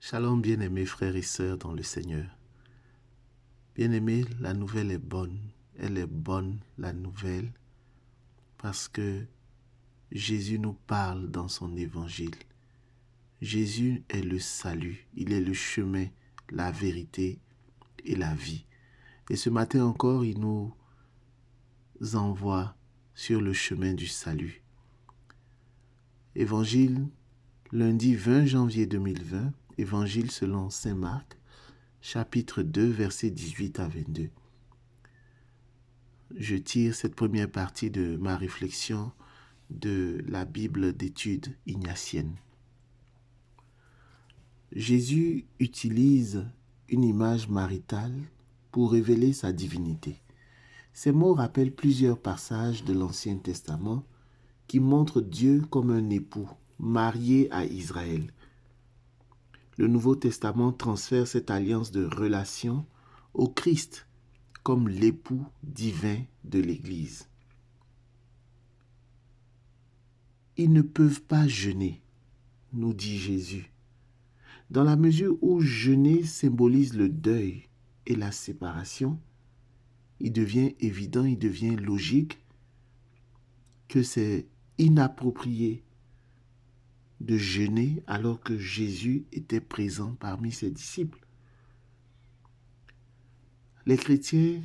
Shalom bien-aimés frères et sœurs dans le Seigneur. Bien-aimés, la nouvelle est bonne. Elle est bonne, la nouvelle, parce que Jésus nous parle dans son évangile. Jésus est le salut, il est le chemin, la vérité et la vie. Et ce matin encore, il nous envoie sur le chemin du salut. Évangile, lundi 20 janvier 2020, Évangile selon saint Marc, chapitre 2, versets 18 à 22. Je tire cette première partie de ma réflexion de la Bible d'études ignatienne. Jésus utilise une image maritale pour révéler sa divinité. Ces mots rappellent plusieurs passages de l'Ancien Testament qui montrent Dieu comme un époux marié à Israël. Le Nouveau Testament transfère cette alliance de relation au Christ comme l'époux divin de l'Église. Ils ne peuvent pas jeûner, nous dit Jésus, dans la mesure où jeûner symbolise le deuil et la séparation. Il devient évident, il devient logique que c'est inapproprié de jeûner alors que Jésus était présent parmi ses disciples. Les chrétiens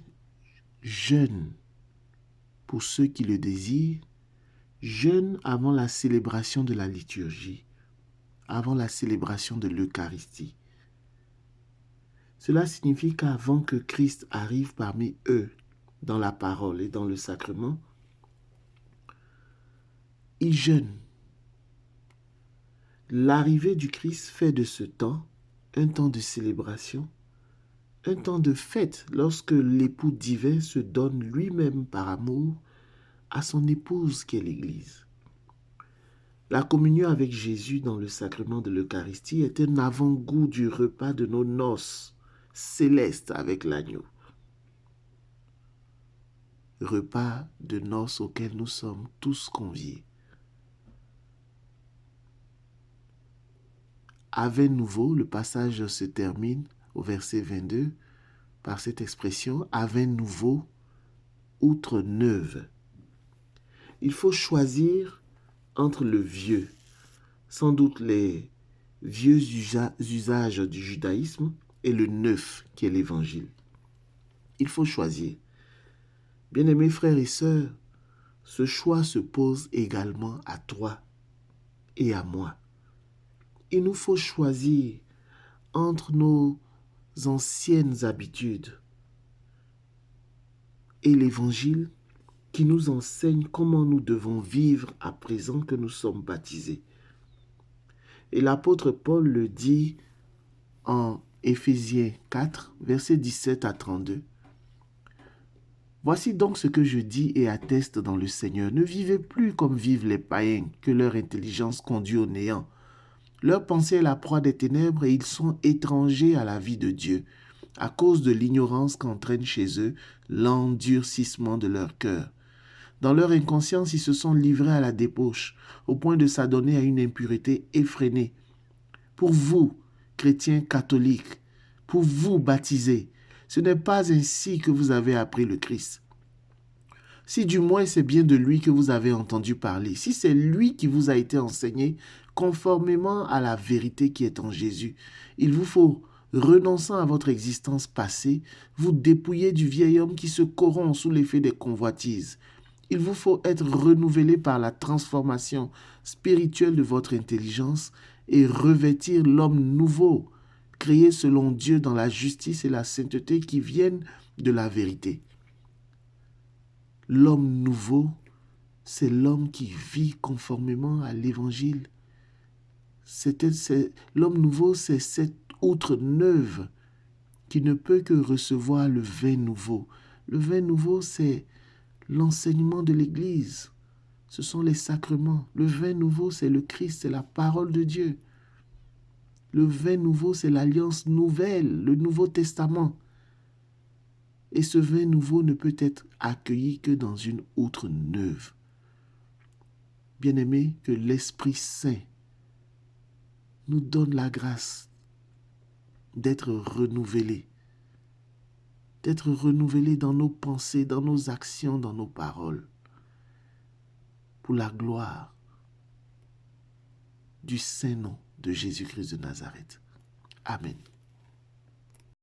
jeûnent pour ceux qui le désirent, jeûnent avant la célébration de la liturgie, avant la célébration de l'Eucharistie. Cela signifie qu'avant que Christ arrive parmi eux dans la parole et dans le sacrement, ils jeûnent. L'arrivée du Christ fait de ce temps un temps de célébration, un temps de fête lorsque l'époux divin se donne lui-même par amour à son épouse qui est l'Église. La communion avec Jésus dans le sacrement de l'Eucharistie est un avant-goût du repas de nos noces célestes avec l'agneau. Repas de noces auquel nous sommes tous conviés. Ave nouveau, le passage se termine au verset 22 par cette expression Ave nouveau, outre neuve. Il faut choisir entre le vieux, sans doute les vieux usages du judaïsme, et le neuf qui est l'évangile. Il faut choisir. Bien-aimés frères et sœurs, ce choix se pose également à toi et à moi. Il nous faut choisir entre nos anciennes habitudes et l'Évangile qui nous enseigne comment nous devons vivre à présent que nous sommes baptisés. Et l'apôtre Paul le dit en Éphésiens 4, versets 17 à 32. Voici donc ce que je dis et atteste dans le Seigneur. Ne vivez plus comme vivent les païens, que leur intelligence conduit au néant. Leur pensée est la proie des ténèbres et ils sont étrangers à la vie de Dieu, à cause de l'ignorance qu'entraîne chez eux l'endurcissement de leur cœur. Dans leur inconscience, ils se sont livrés à la débauche, au point de s'adonner à une impureté effrénée. Pour vous, chrétiens catholiques, pour vous baptisés, ce n'est pas ainsi que vous avez appris le Christ. Si du moins c'est bien de lui que vous avez entendu parler, si c'est lui qui vous a été enseigné conformément à la vérité qui est en Jésus, il vous faut, renonçant à votre existence passée, vous dépouiller du vieil homme qui se corrompt sous l'effet des convoitises. Il vous faut être renouvelé par la transformation spirituelle de votre intelligence et revêtir l'homme nouveau, créé selon Dieu dans la justice et la sainteté qui viennent de la vérité. L'homme nouveau, c'est l'homme qui vit conformément à l'Évangile. L'homme nouveau, c'est cette outre neuve qui ne peut que recevoir le vin nouveau. Le vin nouveau, c'est l'enseignement de l'Église. Ce sont les sacrements. Le vin nouveau, c'est le Christ, c'est la parole de Dieu. Le vin nouveau, c'est l'alliance nouvelle, le Nouveau Testament. Et ce vin nouveau ne peut être accueilli que dans une outre neuve. Bien-aimés, que l'Esprit Saint nous donne la grâce d'être renouvelés dans nos pensées, dans nos actions, dans nos paroles, pour la gloire du saint nom de Jésus-Christ de Nazareth. Amen.